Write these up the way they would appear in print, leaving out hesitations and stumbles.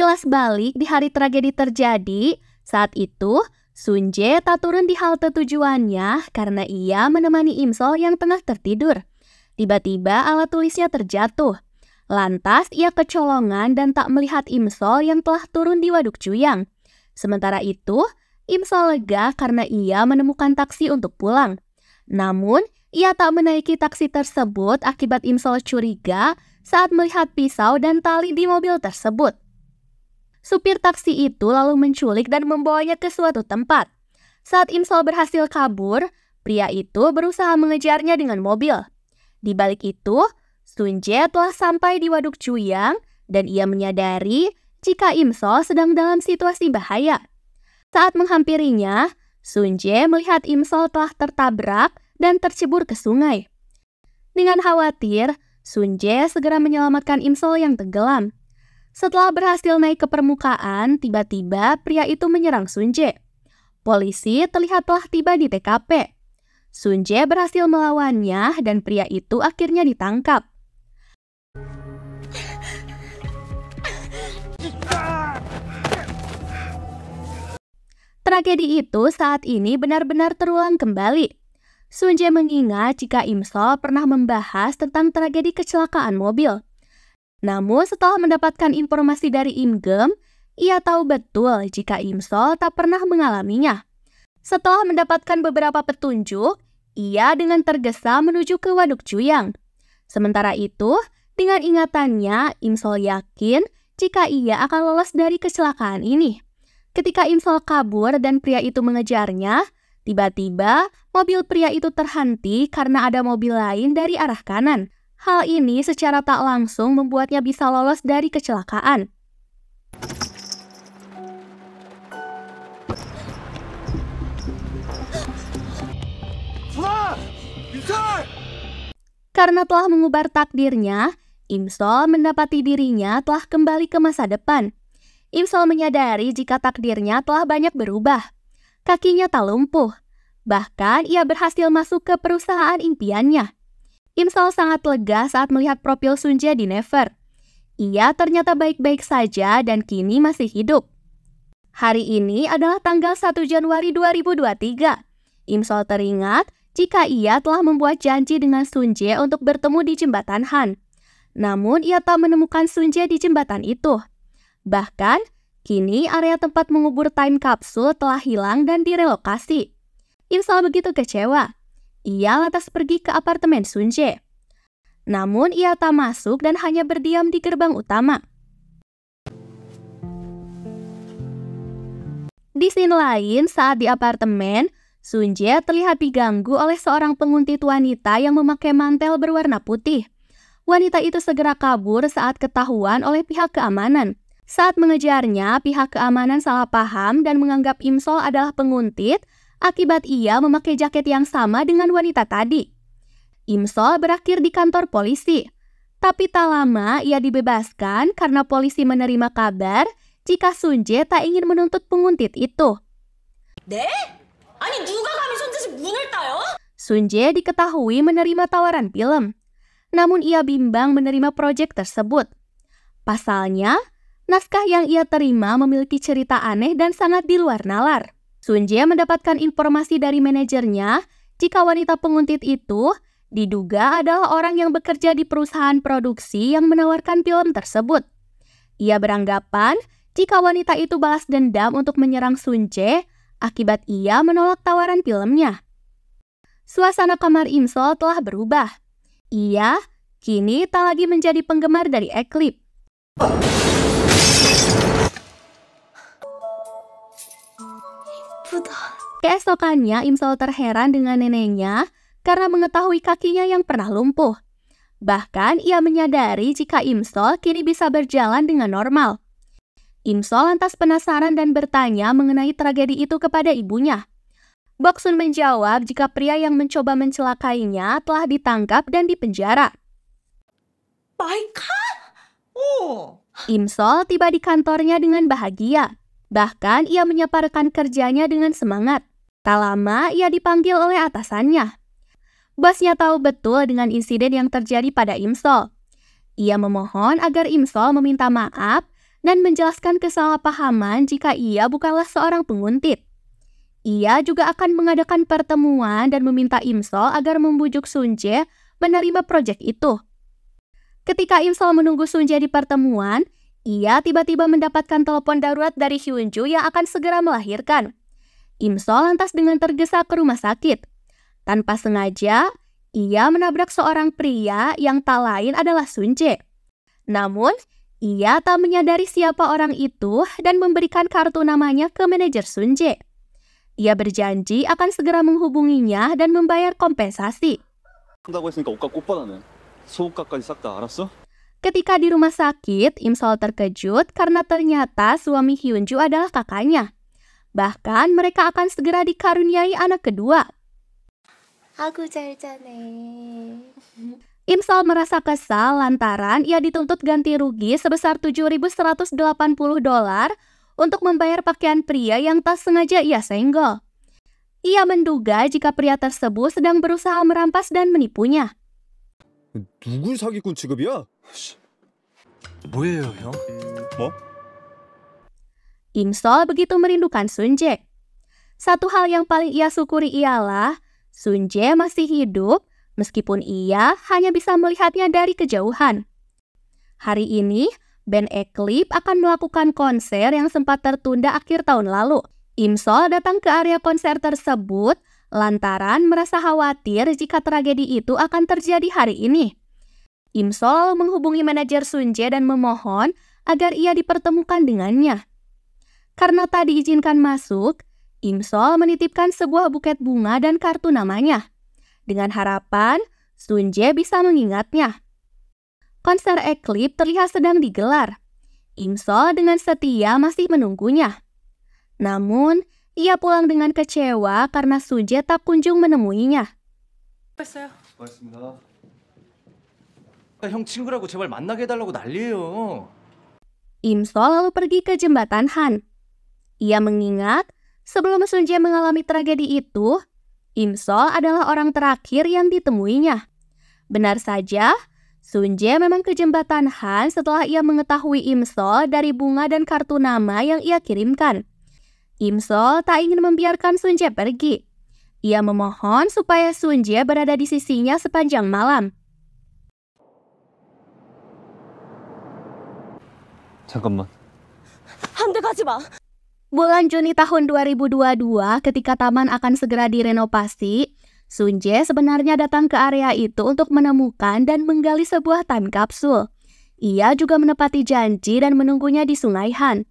Sekilas balik di hari tragedi terjadi, saat itu Sun Jae tak turun di halte tujuannya karena ia menemani Im-sol yang tengah tertidur. Tiba-tiba alat tulisnya terjatuh. Lantas ia kecolongan dan tak melihat Im-sol yang telah turun di Waduk Juyang. Sementara itu, Im-sol lega karena ia menemukan taksi untuk pulang. Namun, ia tak menaiki taksi tersebut akibat Im-sol curiga saat melihat pisau dan tali di mobil tersebut. Supir taksi itu lalu menculik dan membawanya ke suatu tempat. Saat Im-sol berhasil kabur, pria itu berusaha mengejarnya dengan mobil. Di balik itu, Sun Jae telah sampai di Waduk Juyang dan ia menyadari jika Im-sol sedang dalam situasi bahaya. Saat menghampirinya, Sun Jae melihat Im-sol telah tertabrak dan tercebur ke sungai. Dengan khawatir, Sun Jae segera menyelamatkan Im-sol yang tenggelam. Setelah berhasil naik ke permukaan, tiba-tiba pria itu menyerang Sun Jae. Polisi terlihat telah tiba di TKP. Sun Jae berhasil melawannya dan pria itu akhirnya ditangkap. Tragedi itu saat ini benar-benar terulang kembali. Sun Jae mengingat jika Im-sol pernah membahas tentang tragedi kecelakaan mobil. Namun setelah mendapatkan informasi dari Im-geum, ia tahu betul jika Im-sol tak pernah mengalaminya. Setelah mendapatkan beberapa petunjuk, ia dengan tergesa menuju ke Waduk Juyang. Sementara itu, dengan ingatannya, Im-sol yakin jika ia akan lolos dari kecelakaan ini. Ketika Im-sol kabur dan pria itu mengejarnya, tiba-tiba mobil pria itu terhenti karena ada mobil lain dari arah kanan. Hal ini secara tak langsung membuatnya bisa lolos dari kecelakaan. Karena telah mengubah takdirnya, Im-sol mendapati dirinya telah kembali ke masa depan. Im-sol menyadari jika takdirnya telah banyak berubah. Kakinya tak lumpuh. Bahkan ia berhasil masuk ke perusahaan impiannya. Im-sol sangat lega saat melihat profil Sun Jae di Never. Ia ternyata baik-baik saja dan kini masih hidup. Hari ini adalah tanggal 1 Januari 2023. Im-sol teringat jika ia telah membuat janji dengan Sun Jae untuk bertemu di jembatan Han. Namun ia tak menemukan Sun Jae di jembatan itu. Bahkan, kini area tempat mengubur time capsule telah hilang dan direlokasi. Im-sol begitu kecewa. Ia lantas pergi ke apartemen Sun Jae. Namun ia tak masuk dan hanya berdiam di gerbang utama. Di scene lain, saat di apartemen, Sun Jae terlihat diganggu oleh seorang penguntit wanita yang memakai mantel berwarna putih. Wanita itu segera kabur saat ketahuan oleh pihak keamanan. Saat mengejarnya, pihak keamanan salah paham dan menganggap Im-sol adalah penguntit akibat ia memakai jaket yang sama dengan wanita tadi. Im-sol berakhir di kantor polisi. Tapi tak lama ia dibebaskan karena polisi menerima kabar jika Sun Jae tak ingin menuntut penguntit itu. 네? 아니 누가 감히 손짓이 문을 따요? Sun Jae diketahui menerima tawaran film. Namun ia bimbang menerima proyek tersebut. Pasalnya, naskah yang ia terima memiliki cerita aneh dan sangat di luar nalar. Sun Jae mendapatkan informasi dari manajernya jika wanita penguntit itu diduga adalah orang yang bekerja di perusahaan produksi yang menawarkan film tersebut. Ia beranggapan jika wanita itu balas dendam untuk menyerang Sun Jae akibat ia menolak tawaran filmnya. Suasana kamar Im-sol telah berubah. Ia kini tak lagi menjadi penggemar dari Eclipse. Keesokannya, Im-sol terheran dengan neneknya karena mengetahui kakinya yang pernah lumpuh. Bahkan, ia menyadari jika Im-sol kini bisa berjalan dengan normal. Im-sol lantas penasaran dan bertanya mengenai tragedi itu kepada ibunya. Bok-sun menjawab jika pria yang mencoba mencelakainya telah ditangkap dan dipenjara. Im-sol tiba di kantornya dengan bahagia. Bahkan, ia menyaparkan kerjanya dengan semangat. Tak lama, ia dipanggil oleh atasannya. Bosnya tahu betul dengan insiden yang terjadi pada Im-sol. Ia memohon agar Im-sol meminta maaf dan menjelaskan kesalahpahaman jika ia bukanlah seorang penguntit. Ia juga akan mengadakan pertemuan dan meminta Imsol agar membujuk Sunje menerima proyek itu. Ketika Imsol menunggu Sunje di pertemuan, ia tiba-tiba mendapatkan telepon darurat dari Hyunju yang akan segera melahirkan. Imsol lantas dengan tergesa ke rumah sakit. Tanpa sengaja, ia menabrak seorang pria yang tak lain adalah Sunje. Namun, ia tak menyadari siapa orang itu dan memberikan kartu namanya ke manajer Sunje. Ia berjanji akan segera menghubunginya dan membayar kompensasi. Ketika di rumah sakit, Imsol terkejut karena ternyata suami Hyunju adalah kakaknya. Bahkan mereka akan segera dikaruniai anak kedua. 아구 잘 자네. Imsol merasa kesal lantaran ia dituntut ganti rugi sebesar $7.180 untuk membayar pakaian pria yang tak sengaja ia senggol. Ia menduga jika pria tersebut sedang berusaha merampas dan menipunya. 누굴 사기꾼 취급이야? 뭐예요, 형? 뭐? Imsol begitu merindukan Sunje. Satu hal yang paling ia syukuri ialah Sunje masih hidup meskipun ia hanya bisa melihatnya dari kejauhan. Hari ini, band Eclipse akan melakukan konser yang sempat tertunda akhir tahun lalu. Imsol datang ke area konser tersebut lantaran merasa khawatir jika tragedi itu akan terjadi hari ini. Imsol menghubungi manajer Sunje dan memohon agar ia dipertemukan dengannya. Karena tak diizinkan masuk, Imsol menitipkan sebuah buket bunga dan kartu namanya, dengan harapan Sunje bisa mengingatnya. Konser Eclipse terlihat sedang digelar. Imsol dengan setia masih menunggunya. Namun, ia pulang dengan kecewa karena Sunje tak kunjung menemuinya. 뺐어요. 고맙습니다. 형 친구라고 제발 만나게 해달라고 난리예요. Imsol lalu pergi ke jembatan Han. Ia mengingat sebelum Sunje mengalami tragedi itu, Imsol adalah orang terakhir yang ditemuinya. Benar saja, Sunje memang ke jembatan Han setelah ia mengetahui Imsol dari bunga dan kartu nama yang ia kirimkan. Imsol tak ingin membiarkan Sunje pergi. Ia memohon supaya Sunje berada di sisinya sepanjang malam. 잠깐만. 안 돼, 가지 마. Bulan Juni tahun 2022, ketika taman akan segera direnovasi, Sunje sebenarnya datang ke area itu untuk menemukan dan menggali sebuah time capsule. Ia juga menepati janji dan menunggunya di Sungai Han.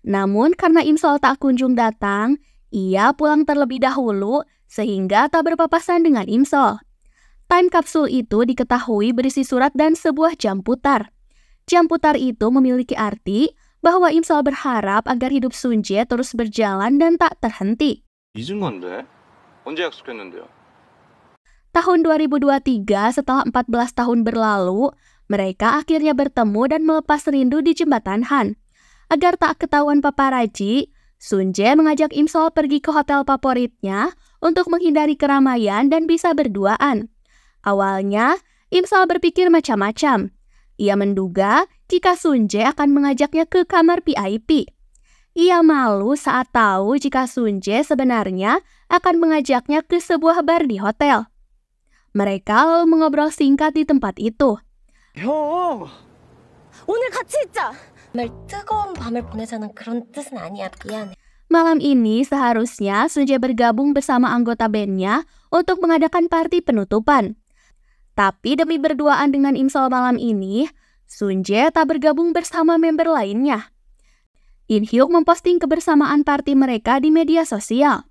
Namun karena Imsol tak kunjung datang, ia pulang terlebih dahulu sehingga tak berpapasan dengan Imsol. Time capsule itu diketahui berisi surat dan sebuah jam putar. Jam putar itu memiliki arti bahwa Imsol berharap agar hidup Sunje terus berjalan dan tak terhenti. 잊은 건데? 언제 약속했는데요? Tahun 2023, setelah 14 tahun berlalu, mereka akhirnya bertemu dan melepas rindu di jembatan Han. Agar tak ketahuan paparazi, Sunje mengajak Imsol pergi ke hotel favoritnya untuk menghindari keramaian dan bisa berduaan. Awalnya, Imsol berpikir macam-macam. Ia menduga jika Sunje akan mengajaknya ke kamar VIP. Ia malu saat tahu jika Sunje sebenarnya akan mengajaknya ke sebuah bar di hotel. Mereka lalu mengobrol singkat di tempat itu. 형! 오늘 같이 있자. 정말 뜨거운 밤을 보내자는 그런 뜻은 아니야. 미안해. Malam ini seharusnya Sunje bergabung bersama anggota bandnya untuk mengadakan party penutupan. Tapi demi berduaan dengan Imsol malam ini, Sunje tak bergabung bersama member lainnya. In-hyuk memposting kebersamaan party mereka di media sosial.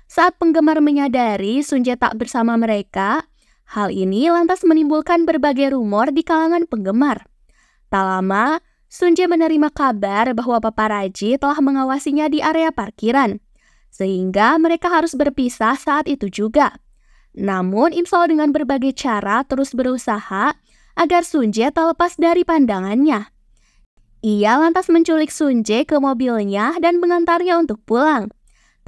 Saat penggemar menyadari Sunje tak bersama mereka, hal ini lantas menimbulkan berbagai rumor di kalangan penggemar. Tak lama, Sunje menerima kabar bahwa paparazi telah mengawasinya di area parkiran, sehingga mereka harus berpisah saat itu juga. Namun, Imsol dengan berbagai cara terus berusaha agar Sunje tak lepas dari pandangannya. Ia lantas menculik Sunje ke mobilnya dan mengantarnya untuk pulang.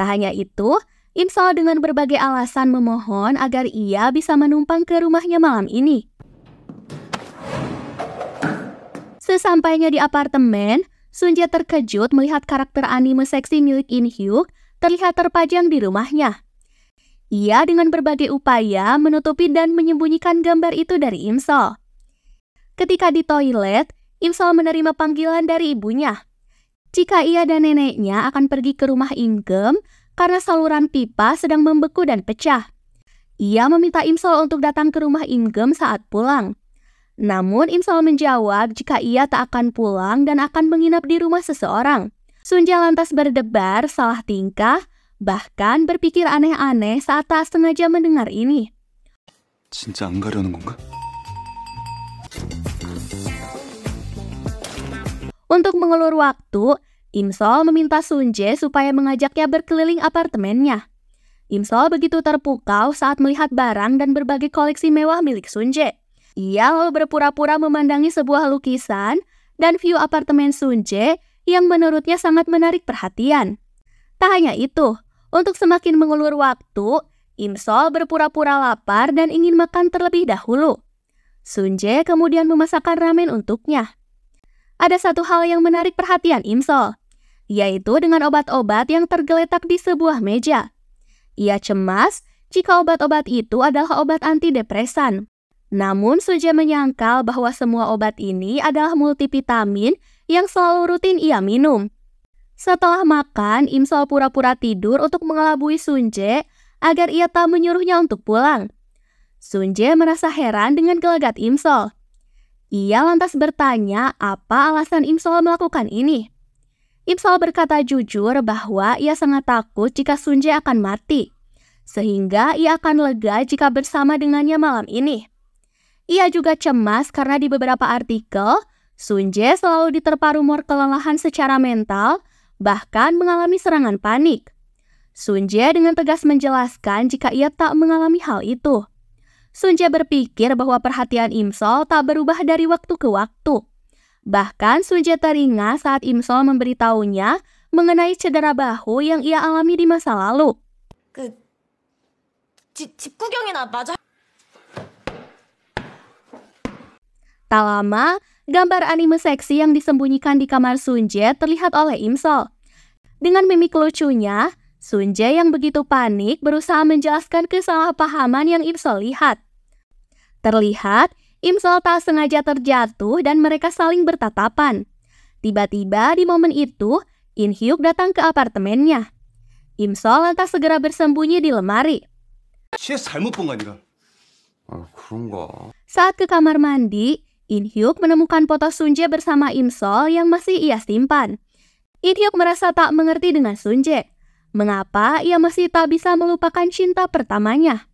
Tak hanya itu, Imsol dengan berbagai alasan memohon agar ia bisa menumpang ke rumahnya malam ini. Sesampainya di apartemen, Sunjae terkejut melihat karakter anime seksi milik In Hyuk terlihat terpajang di rumahnya. Ia dengan berbagai upaya menutupi dan menyembunyikan gambar itu dari Imsol. Ketika di toilet, Imsol menerima panggilan dari ibunya. Jika ia dan neneknya akan pergi ke rumah Imgem karena saluran pipa sedang membeku dan pecah. Ia meminta Imsol untuk datang ke rumah Imgem saat pulang. Namun Imsol menjawab jika ia tak akan pulang dan akan menginap di rumah seseorang. Sunjae lantas berdebar, salah tingkah, bahkan berpikir aneh-aneh saat tak sengaja mendengar ini. 진짜 안 가려는 건가? Untuk mengulur waktu, Imsol meminta Sunjae supaya mengajaknya berkeliling apartemennya. Imsol begitu terpukau saat melihat barang dan berbagai koleksi mewah milik Sunjae. Ia lalu berpura-pura memandangi sebuah lukisan dan view apartemen Sunjae yang menurutnya sangat menarik perhatian. Tak hanya itu, untuk semakin mengulur waktu, Imsol berpura-pura lapar dan ingin makan terlebih dahulu. Sunjae kemudian memasakkan ramen untuknya. Ada satu hal yang menarik perhatian Imsol, yaitu dengan obat-obat yang tergeletak di sebuah meja. Ia cemas jika obat-obat itu adalah obat antidepresan. Namun Sunjae menyangkal bahwa semua obat ini adalah multivitamin yang selalu rutin ia minum. Setelah makan, Imsol pura-pura tidur untuk mengelabui Sunjae agar ia tak menyuruhnya untuk pulang. Sunjae merasa heran dengan gelagat Imsol. Ia lantas bertanya apa alasan Imsol melakukan ini. Imsol berkata jujur bahwa ia sangat takut jika Sunjae akan mati, sehingga ia akan lega jika bersama dengannya malam ini. Ia juga cemas karena di beberapa artikel, Sunjae selalu diterpa rumor kelelahan secara mental, bahkan mengalami serangan panik. Sunjae dengan tegas menjelaskan jika ia tak mengalami hal itu. Sunjae berpikir bahwa perhatian Imsol tak berubah dari waktu ke waktu. Bahkan Sunjae teringat saat Imsol memberitahunya mengenai cedera bahu yang ia alami di masa lalu. 집 구경이나 마저. Tak lama, gambar anime seksi yang disembunyikan di kamar Sunjae terlihat oleh Imsol. Dengan mimik lucunya, Sunjae yang begitu panik berusaha menjelaskan kesalahpahaman yang Imsol lihat. Terlihat, Imsol tak sengaja terjatuh dan mereka saling bertatapan. Tiba-tiba di momen itu, In Hyuk datang ke apartemennya. Imsol lantas segera bersembunyi di lemari. CS 잘못 본 거 아닌가? 아, 그런가? Saat ke kamar mandi, In Hyuk menemukan foto Sunjae bersama Imsol yang masih ia simpan. In Hyuk merasa tak mengerti dengan Sunjae. Mengapa ia masih tak bisa melupakan cinta pertamanya?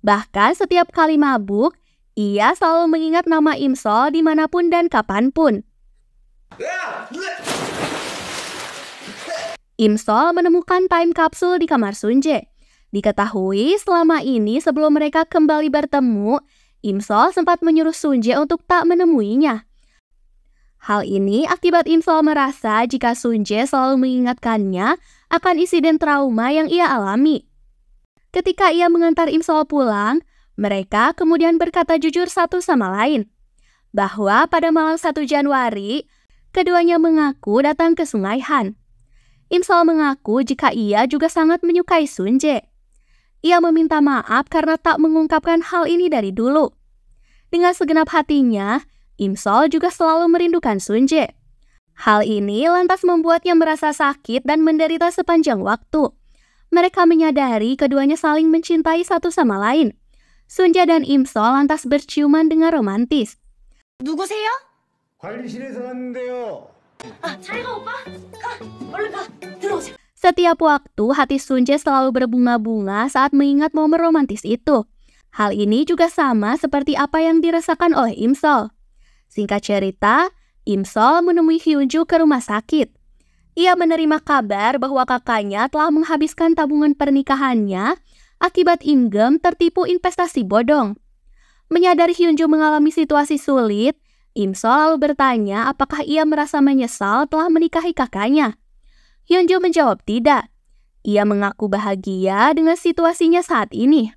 Bahkan setiap kali mabuk, ia selalu mengingat nama Imsol dimanapun dan kapanpun. Imsol menemukan time capsule di kamar Sunjae. Diketahui selama ini sebelum mereka kembali bertemu, Imsol sempat menyuruh Sunjae untuk tak menemuinya. Hal ini akibat Imsol merasa jika Sunjae selalu mengingatkannya akan insiden trauma yang ia alami. Ketika ia mengantar Imsol pulang, mereka kemudian berkata jujur satu sama lain, bahwa pada malam 1 Januari, keduanya mengaku datang ke Sungai Han. Imsol mengaku jika ia juga sangat menyukai Sunjae. Ia meminta maaf karena tak mengungkapkan hal ini dari dulu. Dengan segenap hatinya, Imsol juga selalu merindukan Sunjae. Hal ini lantas membuatnya merasa sakit dan menderita sepanjang waktu. Mereka menyadari keduanya saling mencintai satu sama lain. Sunjae dan Imsol lantas berciuman dengan romantis. 누구세요? 관리실에서 왔는데요. 잘 가, 오빠. 가, 얼른 가. 들어오세요. Setiap waktu hati Sunjae selalu berbunga-bunga saat mengingat momen romantis itu. Hal ini juga sama seperti apa yang dirasakan oleh Imsol. Singkat cerita, Imsol menemui Hyunju ke rumah sakit. Ia menerima kabar bahwa kakaknya telah menghabiskan tabungan pernikahannya akibat Imgem tertipu investasi bodong. Menyadari Hyunju mengalami situasi sulit, Imsol lalu bertanya apakah ia merasa menyesal telah menikahi kakaknya. Hyunju menjawab tidak. Ia mengaku bahagia dengan situasinya saat ini.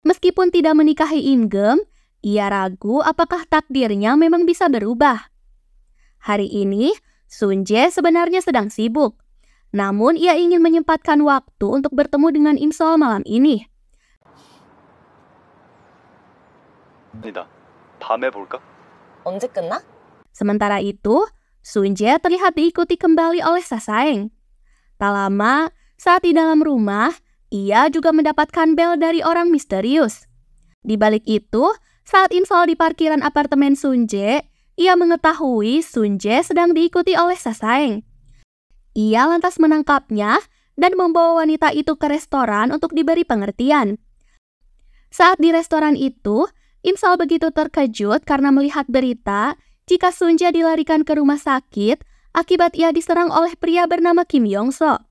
Meskipun tidak menikahi Imgem, ia ragu apakah takdirnya memang bisa berubah. Hari ini, Sunjae sebenarnya sedang sibuk. Namun ia ingin menyempatkan waktu untuk bertemu dengan Imsol malam ini. 아니다. 밤에 볼까? 언제 끝나? Sementara itu, Sunjae terlihat diikuti kembali oleh Sasaeng. Tak lama, saat di dalam rumah, ia juga mendapatkan bel dari orang misterius. Di balik itu, saat Imsol di parkiran apartemen Sunjae, ia mengetahui Sunjae sedang diikuti oleh Sasaeng. Ia lantas menangkapnya dan membawa wanita itu ke restoran untuk diberi pengertian. Saat di restoran itu, Imsol begitu terkejut karena melihat berita jika Sunjae dilarikan ke rumah sakit akibat ia diserang oleh pria bernama Kim Yong-so.